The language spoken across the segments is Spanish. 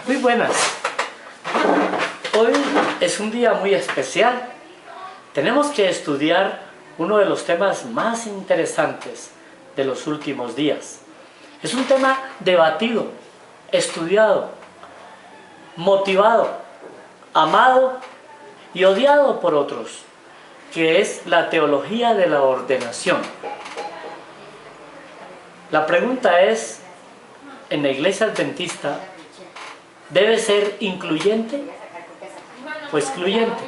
Muy buenas. Hoy es un día muy especial. Tenemos que estudiar uno de los temas más interesantes de los últimos días. Es un tema debatido, estudiado, motivado, amado y odiado por otros, que es la teología de la ordenación. La pregunta es, ¿en la iglesia adventista debe ser incluyente o excluyente?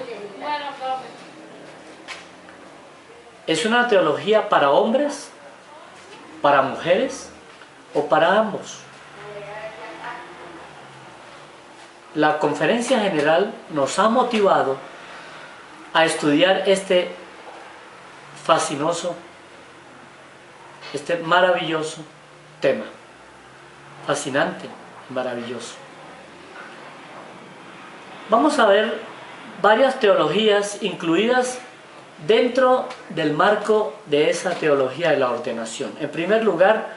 ¿Es una teología para hombres, para mujeres o para ambos? La Conferencia General nos ha motivado a estudiar este fascinoso, este maravilloso tema. Fascinante, maravilloso. Vamos a ver varias teologías incluidas dentro del marco de esa teología de la ordenación. En primer lugar,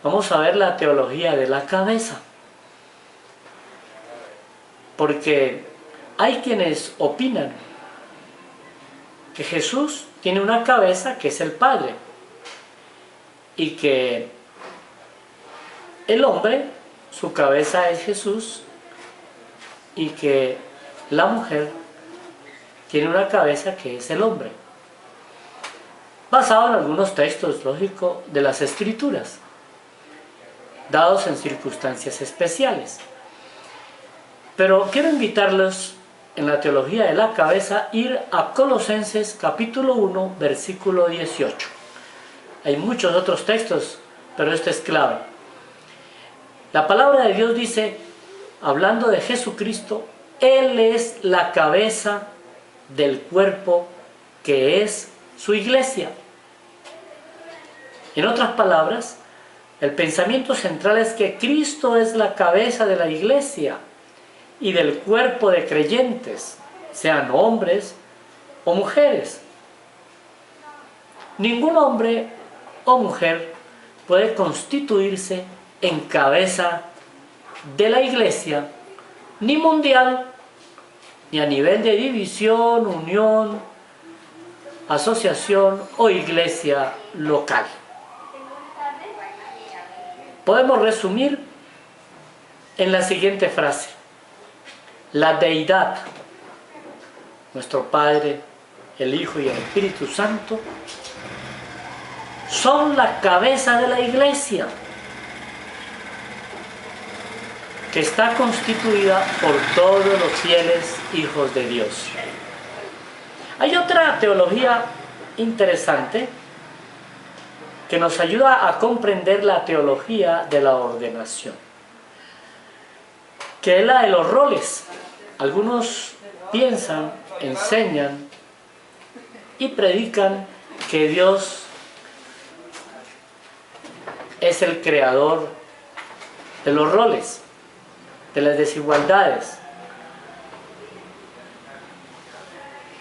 vamos a ver la teología de la cabeza. Porque hay quienes opinan que Jesús tiene una cabeza que es el Padre y que el hombre, su cabeza es Jesús, y que la mujer tiene una cabeza que es el hombre, basado en algunos textos, lógico, de las Escrituras, dados en circunstancias especiales. Pero quiero invitarlos en la teología de la cabeza a ir a Colosenses capítulo 1, versículo 18. Hay muchos otros textos, pero este es clave. La palabra de Dios dice, hablando de Jesucristo, Él es la cabeza del cuerpo que es su iglesia. En otras palabras, el pensamiento central es que Cristo es la cabeza de la iglesia y del cuerpo de creyentes, sean hombres o mujeres. Ningún hombre o mujer puede constituirse en cabeza de la iglesia, ni mundial, ni a nivel de división, unión, asociación o iglesia local. Podemos resumir en la siguiente frase: la deidad, nuestro Padre, el Hijo y el Espíritu Santo, son la cabeza de la iglesia, que está constituida por todos los fieles hijos de Dios. Hay otra teología interesante que nos ayuda a comprender la teología de la ordenación, que es la de los roles. Algunos piensan, enseñan y predican que Dios es el creador de los roles, de las desigualdades,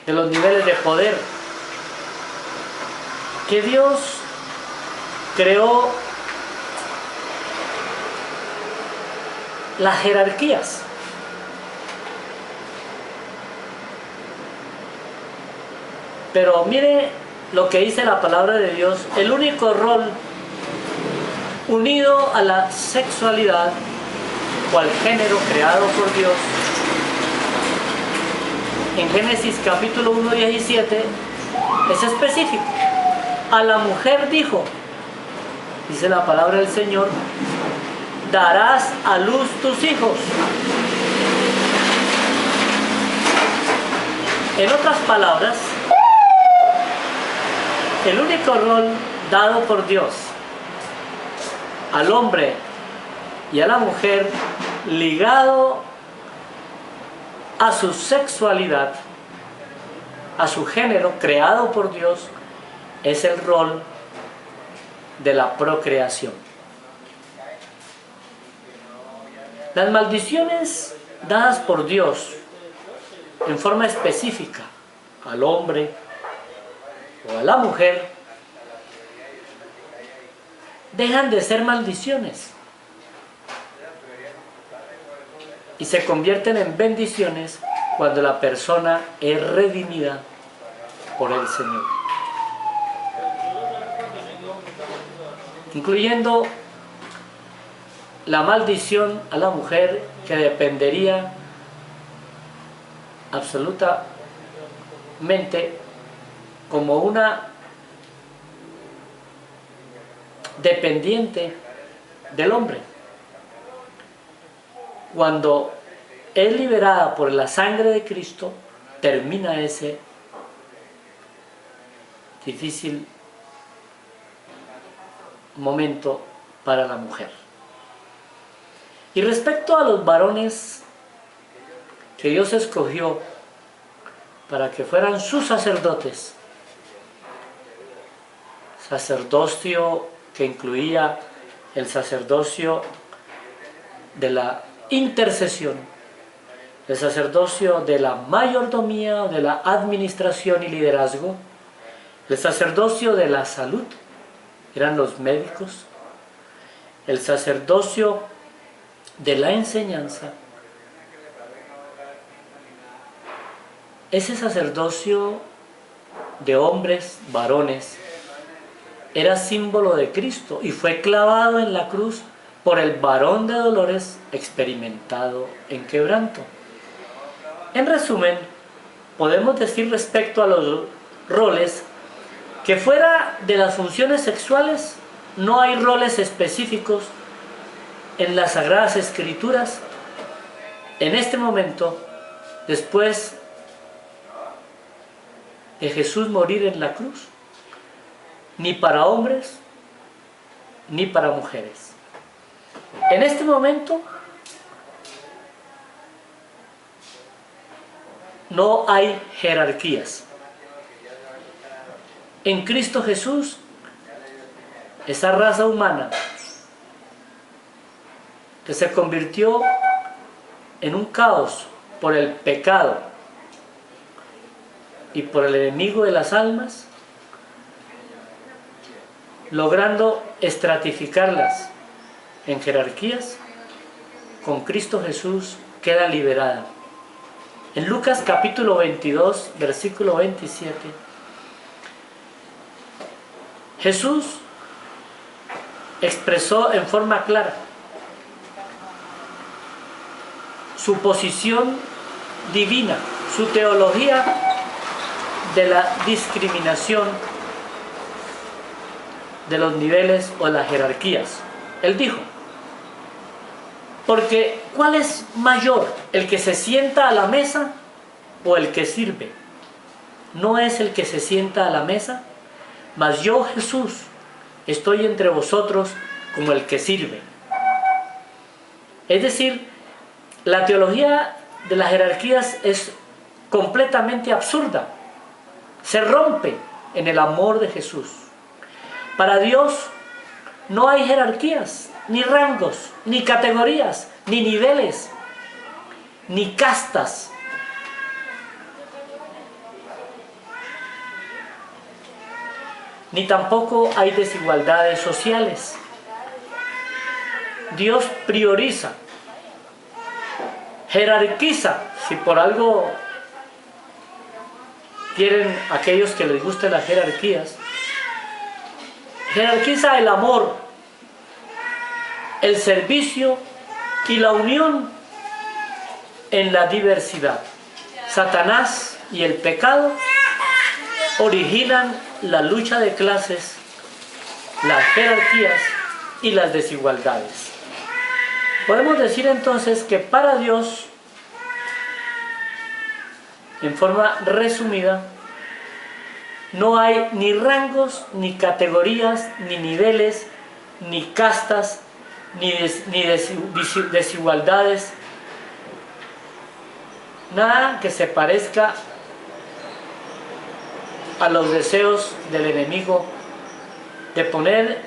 de los niveles de poder, que Dios creó las jerarquías. Pero mire lo que dice la palabra de Dios: el único rol unido a la sexualidad o al género creado por Dios, en Génesis capítulo 1, 17, es específico. A la mujer dijo, dice la palabra del Señor, darás a luz tus hijos. En otras palabras, el único rol dado por Dios al hombre y a la mujer, ligado a su sexualidad, a su género creado por Dios, es el rol de la procreación. Las maldiciones dadas por Dios en forma específica al hombre o a la mujer dejan de ser maldiciones y se convierten en bendiciones cuando la persona es redimida por el Señor, incluyendo la maldición a la mujer, que dependería absolutamente como una dependiente del hombre. Cuando es liberada por la sangre de Cristo, termina ese difícil momento para la mujer. Y respecto a los varones que Dios escogió para que fueran sus sacerdotes, sacerdocio que incluía el sacerdocio de la intercesión, el sacerdocio de la mayordomía, de la administración y liderazgo, el sacerdocio de la salud, eran los médicos, el sacerdocio de la enseñanza. Ese sacerdocio de hombres, varones, era símbolo de Cristo y fue clavado en la cruz por el varón de dolores experimentado en quebranto. En resumen, podemos decir respecto a los roles que fuera de las funciones sexuales no hay roles específicos en las Sagradas Escrituras en este momento, después de Jesús morir en la cruz, ni para hombres ni para mujeres. En este momento no hay jerarquías. En Cristo Jesús, esa raza humana que se convirtió en un caos por el pecado y por el enemigo de las almas, logrando estratificarlas en jerarquías, con Cristo Jesús queda liberada. En Lucas capítulo 22, versículo 27, Jesús expresó en forma clara su posición divina, su teología de la discriminación de los niveles o las jerarquías. Él dijo, porque ¿cuál es mayor, el que se sienta a la mesa o el que sirve? No es el que se sienta a la mesa, mas yo, Jesús, estoy entre vosotros como el que sirve. Es decir, la teología de las jerarquías es completamente absurda. Se rompe en el amor de Jesús. Para Dios no hay jerarquías, ni rangos, ni categorías, ni niveles, ni castas. Ni tampoco hay desigualdades sociales. Dios prioriza, jerarquiza, si por algo quieren aquellos que les gusten las jerarquías, jerarquiza el amor, el servicio y la unión en la diversidad. Satanás y el pecado originan la lucha de clases, las jerarquías y las desigualdades. Podemos decir entonces que para Dios, en forma resumida, no hay ni rangos, ni categorías, ni niveles, ni castas, ni desigualdades, nada que se parezca a los deseos del enemigo de poner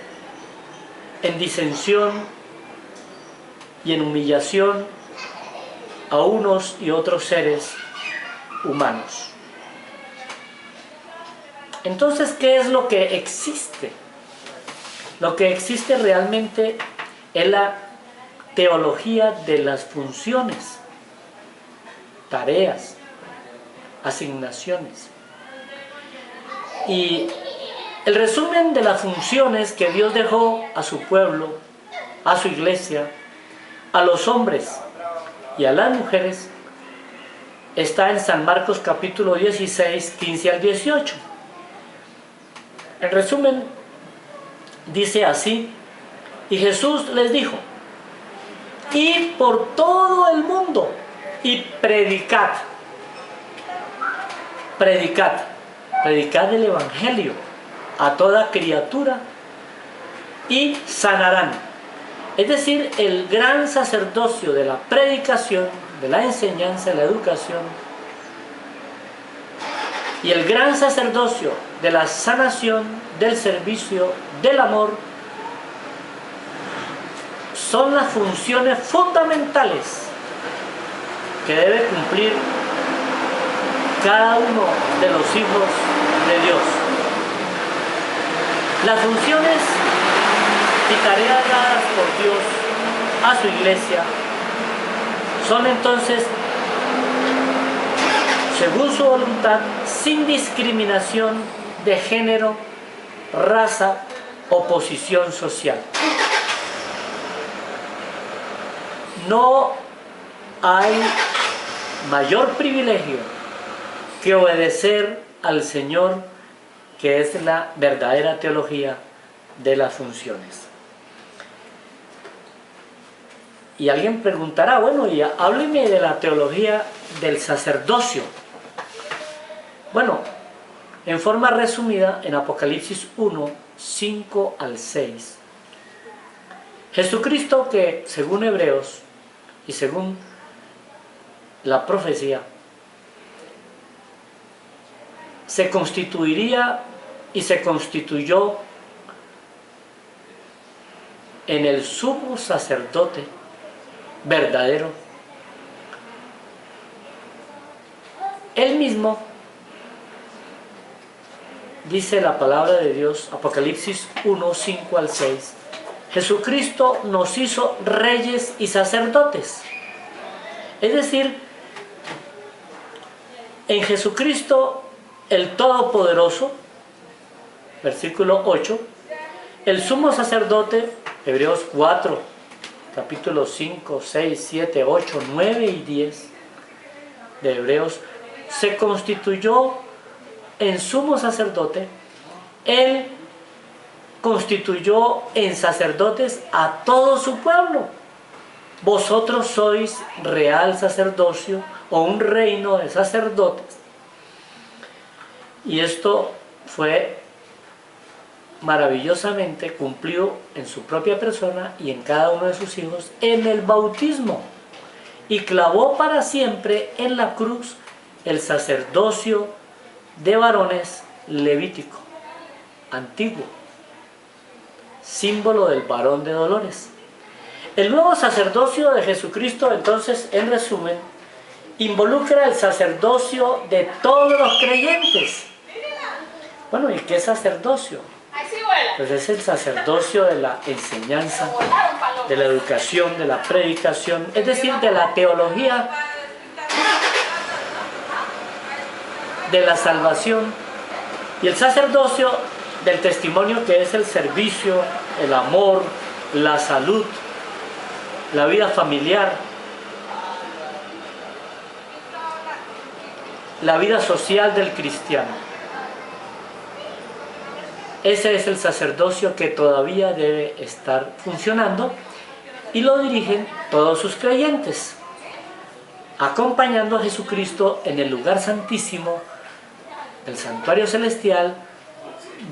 en disensión y en humillación a unos y otros seres humanos. Entonces, ¿qué es lo que existe? Lo que existe realmente es la teología de las funciones, tareas, asignaciones. Y el resumen de las funciones que Dios dejó a su pueblo, a su iglesia, a los hombres y a las mujeres, está en San Marcos capítulo 16, 15 al 18. El resumen dice así: y Jesús les dijo: id por todo el mundo y predicad. Predicad el Evangelio a toda criatura y sanarán. Es decir, el gran sacerdocio de la predicación, de la enseñanza, de la educación, y el gran sacerdocio de la sanación, del servicio, del amor, son las funciones fundamentales que debe cumplir cada uno de los hijos de Dios. Las funciones y tareas dadas por Dios a su iglesia son entonces, según su voluntad, sin discriminación de género, raza o posición social. No hay mayor privilegio que obedecer al Señor, que es la verdadera teología de las funciones. Y alguien preguntará, bueno, y hábleme de la teología del sacerdocio. Bueno, en forma resumida, en Apocalipsis 1, 5 al 6, Jesucristo, que según Hebreos y según la profecía, se constituiría y se constituyó en el sumo sacerdote verdadero. Él mismo, dice la palabra de Dios, Apocalipsis 1, 5 al 6, Jesucristo nos hizo reyes y sacerdotes. Es decir, en Jesucristo el Todopoderoso, versículo 8, el sumo sacerdote, Hebreos 4, capítulos 5, 6, 7, 8, 9 y 10 de Hebreos, se constituyó en sumo sacerdote. Él constituyó en sacerdotes a todo su pueblo. Vosotros sois real sacerdocio, o un reino de sacerdotes. Y esto fue maravillosamente cumplido en su propia persona y en cada uno de sus hijos en el bautismo, y clavó para siempre en la cruz el sacerdocio de varones levítico, antiguo, símbolo del varón de dolores. El nuevo sacerdocio de Jesucristo, entonces, en resumen, involucra el sacerdocio de todos los creyentes. Bueno, ¿y qué sacerdocio? Pues es el sacerdocio de la enseñanza, de la educación, de la predicación, es decir, de la teología, de la salvación, y el sacerdocio del testimonio, que es el servicio, el amor, la salud, la vida familiar, la vida social del cristiano. Ese es el sacerdocio que todavía debe estar funcionando, y lo dirigen todos sus creyentes, acompañando a Jesucristo en el lugar santísimo del santuario celestial,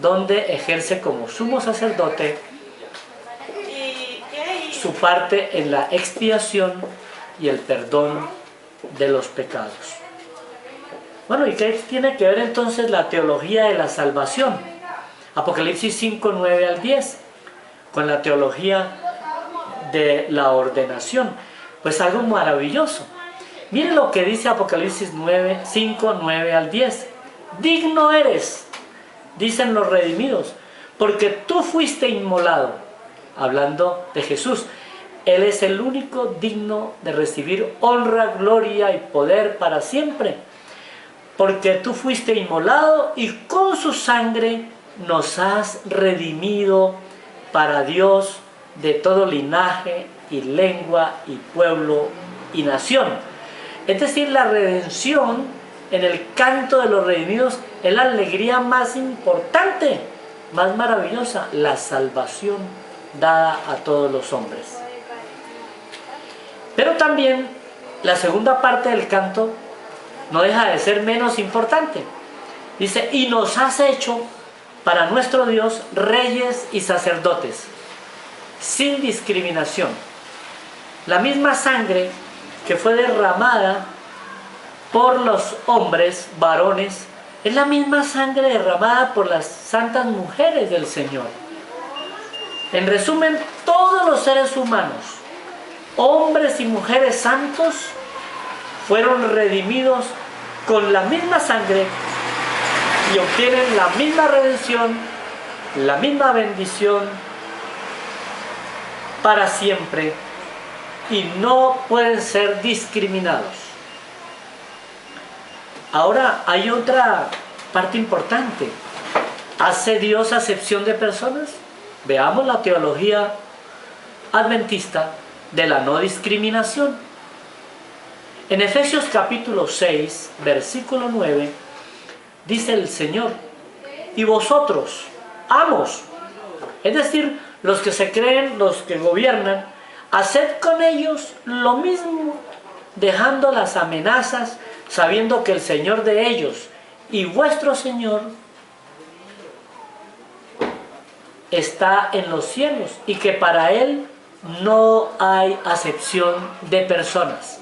donde ejerce como sumo sacerdote su parte en la expiación y el perdón de los pecados. Bueno, ¿y qué tiene que ver entonces la teología de la salvación? Apocalipsis 5, 9 al 10, con la teología de la ordenación. Pues algo maravilloso. Miren lo que dice Apocalipsis 5, 9 al 10. Digno eres, dicen los redimidos, porque tú fuiste inmolado, hablando de Jesús, Él es el único digno de recibir honra, gloria y poder para siempre, porque tú fuiste inmolado y con su sangre nos has redimido para Dios de todo linaje y lengua y pueblo y nación. Es decir, la redención en el canto de los redimidos es la alegría más importante, más maravillosa, la salvación dada a todos los hombres. Pero también la segunda parte del canto no deja de ser menos importante. Dice, y nos has hecho para nuestro Dios reyes y sacerdotes, sin discriminación. La misma sangre que fue derramada por los hombres, varones, es la misma sangre derramada por las santas mujeres del Señor. En resumen, todos los seres humanos, hombres y mujeres santos, fueron redimidos con la misma sangre y obtienen la misma redención, la misma bendición para siempre, y no pueden ser discriminados. Ahora hay otra parte importante. ¿Hace Dios acepción de personas? Veamos la teología adventista de la no discriminación. En Efesios capítulo 6, versículo 9, dice el Señor, y vosotros, amos, es decir, los que se creen, los que gobiernan, haced con ellos lo mismo, dejando las amenazas, sabiendo que el Señor de ellos y vuestro Señor está en los cielos y que para Él no hay acepción de personas.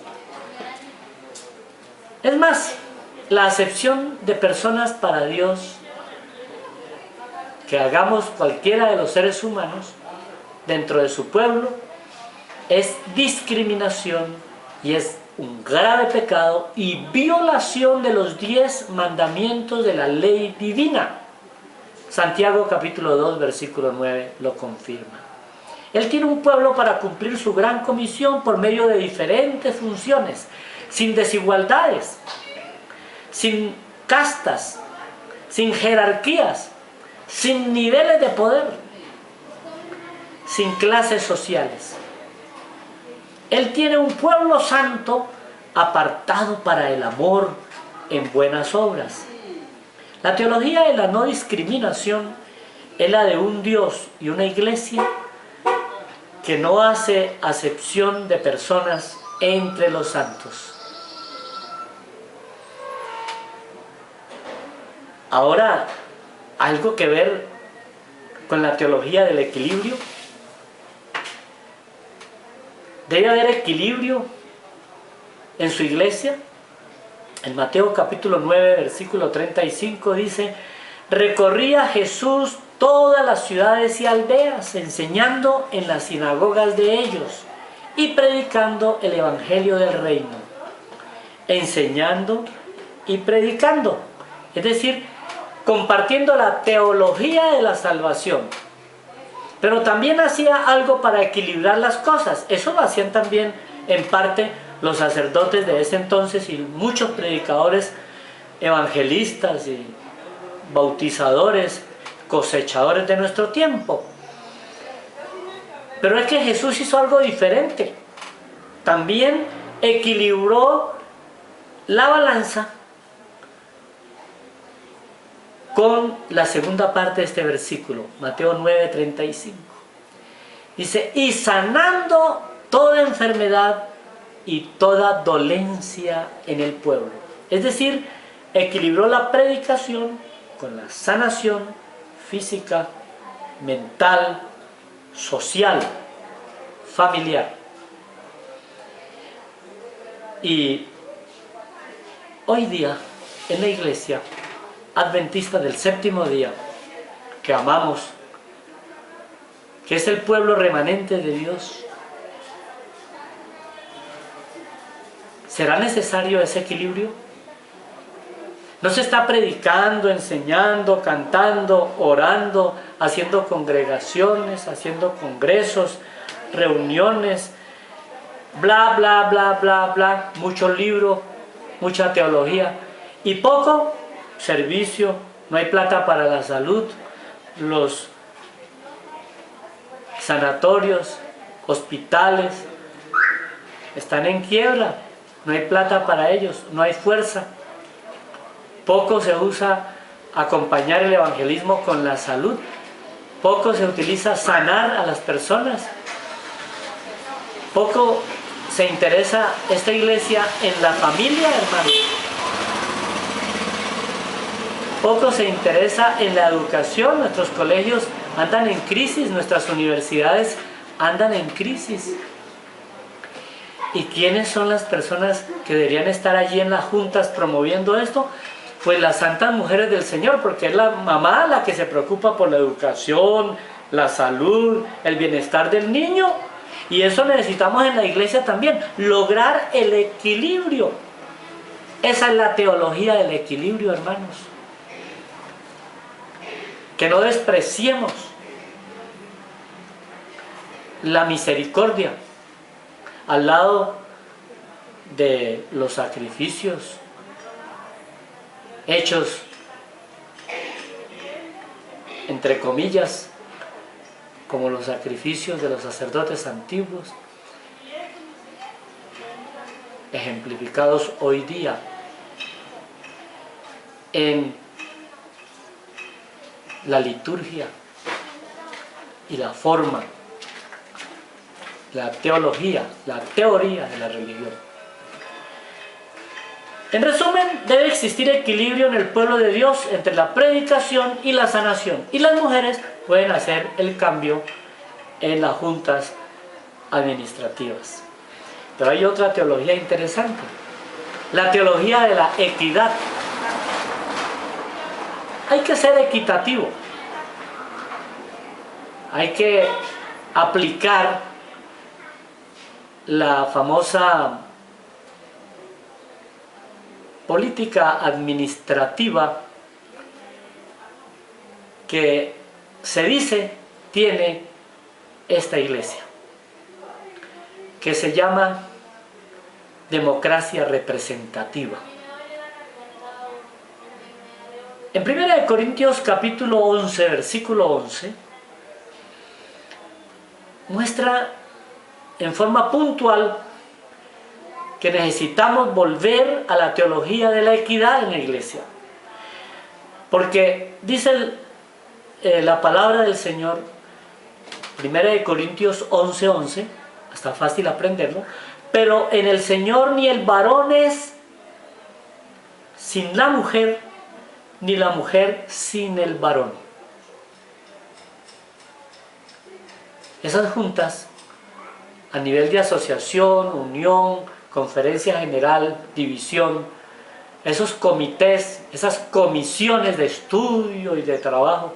Es más, la acepción de personas para Dios, que hagamos cualquiera de los seres humanos dentro de su pueblo, es discriminación y es un grave pecado y violación de los 10 mandamientos de la ley divina. Santiago capítulo 2 versículo 9 lo confirma. Él tiene un pueblo para cumplir su gran comisión por medio de diferentes funciones, sin desigualdades, sin castas, sin jerarquías, sin niveles de poder, sin clases sociales. Él tiene un pueblo santo apartado para el amor en buenas obras. La teología de la no discriminación es la de un Dios y una iglesia que no hace acepción de personas entre los santos. Ahora, algo que ver con la teología del equilibrio. Debe haber equilibrio en su iglesia. En Mateo capítulo 9, versículo 35 dice, recorría Jesús todas las ciudades y aldeas, enseñando en las sinagogas de ellos y predicando el evangelio del reino. Enseñando y predicando, es decir, compartiendo la teología de la salvación. Pero también hacía algo para equilibrar las cosas. Eso lo hacían también en parte los sacerdotes de ese entonces y muchos predicadores, evangelistas y bautizadores, cosechadores de nuestro tiempo. Pero es que Jesús hizo algo diferente. También equilibró la balanza con la segunda parte de este versículo, Mateo 9:35. Dice, y sanando toda enfermedad y toda dolencia en el pueblo. Es decir, equilibró la predicación con la sanación física, mental, social, familiar. Y hoy día, en la iglesia adventista del séptimo día, que amamos, que es el pueblo remanente de Dios, ¿será necesario ese equilibrio? No se está predicando, enseñando, cantando, orando, haciendo congregaciones, haciendo congresos, reuniones, bla, bla, bla, bla, bla, muchos libros, mucha teología y poco servicio. No hay plata para la salud, los sanatorios, hospitales están en quiebra, no hay plata para ellos, no hay fuerza. Poco se usa acompañar el evangelismo con la salud, poco se utiliza sanar a las personas, poco se interesa esta iglesia en la familia, hermanos. Poco se interesa en la educación. Nuestros colegios andan en crisis, nuestras universidades andan en crisis. ¿Y quiénes son las personas que deberían estar allí en las juntas promoviendo esto? Pues las santas mujeres del Señor, porque es la mamá la que se preocupa por la educación, la salud, el bienestar del niño. Y eso necesitamos en la iglesia también, lograr el equilibrio. Esa es la teología del equilibrio, hermanos. Que no despreciemos la misericordia al lado de los sacrificios hechos, entre comillas, como los sacrificios de los sacerdotes antiguos, ejemplificados hoy día en la liturgia y la forma, la teología, la teoría de la religión. En resumen, debe existir equilibrio en el pueblo de Dios entre la predicación y la sanación, y las mujeres pueden hacer el cambio en las juntas administrativas. Pero hay otra teología interesante, la teología de la equidad. Hay que ser equitativo, hay que aplicar la famosa política administrativa que se dice tiene esta iglesia, que se llama democracia representativa. En 1 Corintios capítulo 11, versículo 11, muestra en forma puntual que necesitamos volver a la teología de la equidad en la iglesia. Porque dice la palabra del Señor, 1 Corintios 11, 11, está fácil aprenderlo, pero en el Señor ni el varón es sin la mujer, ni la mujer sin el varón. Esas juntas, a nivel de asociación, unión, conferencia general, división, esos comités, esas comisiones de estudio y de trabajo,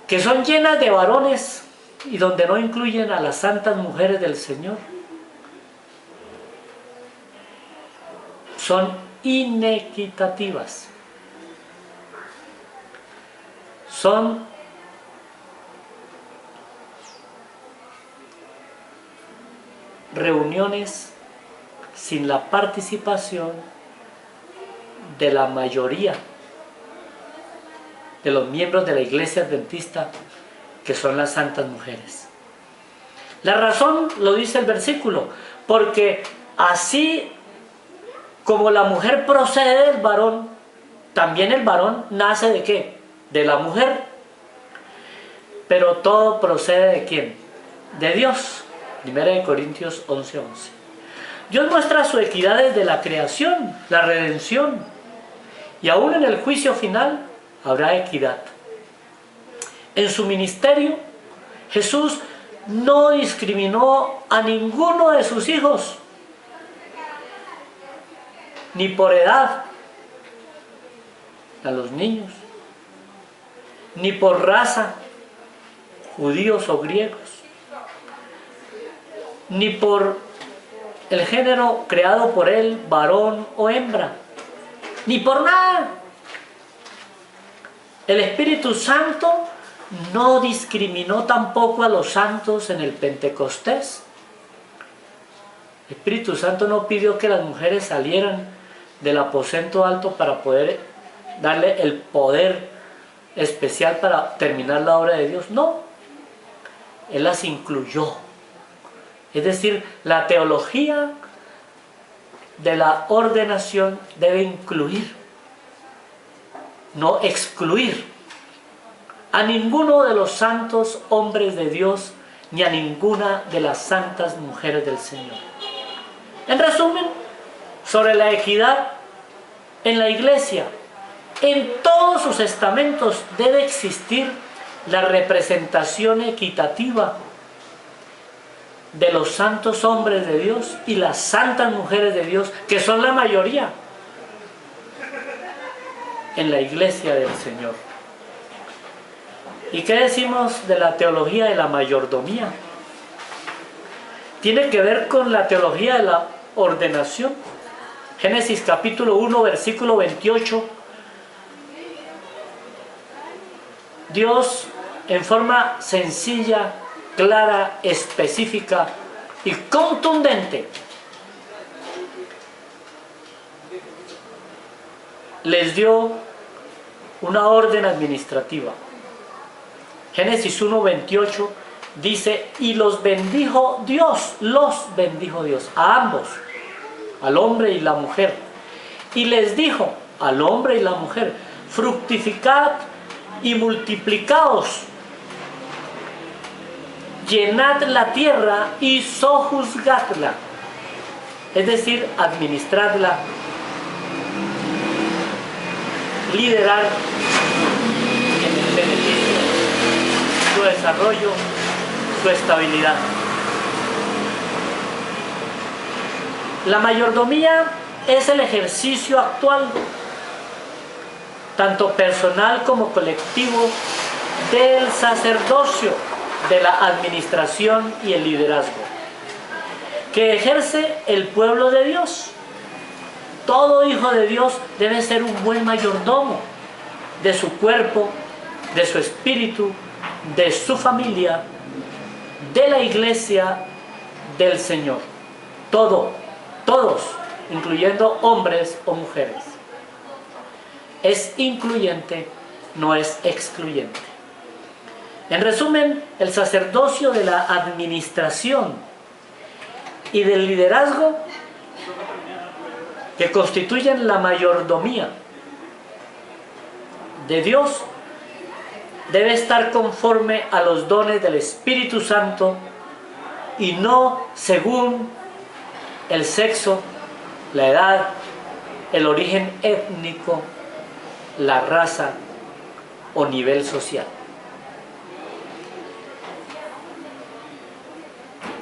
que son llenas de varones y donde no incluyen a las santas mujeres del Señor, son inequitativas. Son reuniones sin la participación de la mayoría de los miembros de la iglesia adventista, que son las santas mujeres. La razón lo dice el versículo, porque así como la mujer procede del varón, también el varón nace ¿de qué? De la mujer. Pero todo procede ¿de quién? De Dios. 1 Corintios 11, 11. Dios muestra su equidad desde la creación, la redención, y aún en el juicio final habrá equidad. En su ministerio, Jesús no discriminó a ninguno de sus hijos, ni por edad, a los niños, ni por raza, judíos o griegos, ni por el género creado por él, varón o hembra, ni por nada. El Espíritu Santo no discriminó tampoco a los santos en el Pentecostés. El Espíritu Santo no pidió que las mujeres salieran del aposento alto para poder darle el poder especial para terminar la obra de Dios. No, Él las incluyó. Es decir, la teología de la ordenación debe incluir, no excluir a ninguno de los santos hombres de Dios ni a ninguna de las santas mujeres del Señor. En resumen, sobre la equidad en la iglesia, en todos sus estamentos debe existir la representación equitativa de los santos hombres de Dios y las santas mujeres de Dios, que son la mayoría en la iglesia del Señor. ¿Y qué decimos de la teología de la mayordomía? Tiene que ver con la teología de la ordenación. Génesis capítulo 1, versículo 28. Dios, en forma sencilla, clara, específica y contundente, les dio una orden administrativa. Génesis 1, 28 dice: y los bendijo Dios, a ambos, al hombre y la mujer. Y les dijo al hombre y la mujer: fructificad y multiplicaos, llenad la tierra y sojuzgadla, es decir, administradla, liderar en el beneficio, su desarrollo, su estabilidad. La mayordomía es el ejercicio actual, tanto personal como colectivo, del sacerdocio, de la administración y el liderazgo, que ejerce el pueblo de Dios. Todo hijo de Dios debe ser un buen mayordomo de su cuerpo, de su espíritu, de su familia, de la iglesia del Señor. Todos, incluyendo hombres o mujeres. Es incluyente, no es excluyente. En resumen, el sacerdocio de la administración y del liderazgo, que constituyen la mayordomía de Dios, debe estar conforme a los dones del Espíritu Santo y no según el sexo, la edad, el origen étnico, la raza o nivel social.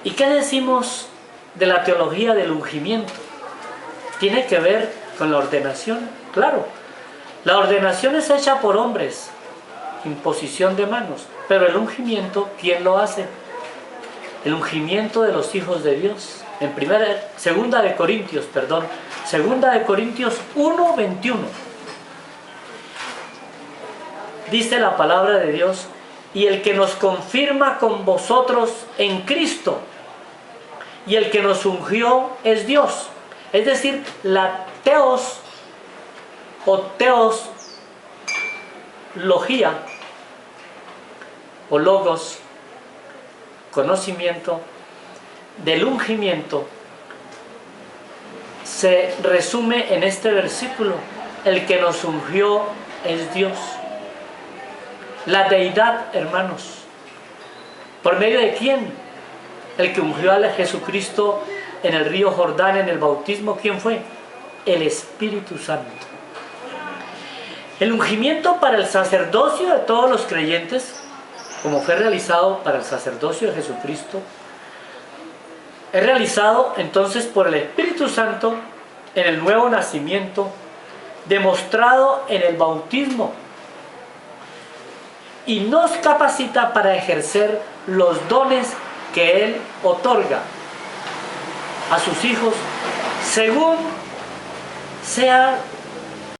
¿Y qué decimos de la teología del ungimiento? Tiene que ver con la ordenación, claro. La ordenación es hecha por hombres, imposición de manos, pero el ungimiento, ¿quién lo hace? El ungimiento de los hijos de Dios. En segunda de Corintios 1, 21. Dice la palabra de Dios: y el que nos confirma con vosotros en Cristo, y el que nos ungió es Dios. Es decir, la teos o teología o logos, conocimiento del ungimiento, se resume en este versículo: el que nos ungió es Dios. La deidad, hermanos. ¿Por medio de quién? El que ungió a Jesucristo en el río Jordán en el bautismo, ¿quién fue? El Espíritu Santo. El ungimiento para el sacerdocio de todos los creyentes, como fue realizado para el sacerdocio de Jesucristo, es realizado entonces por el Espíritu Santo en el nuevo nacimiento, demostrado en el bautismo, y nos capacita para ejercer los dones que Él otorga a sus hijos según sea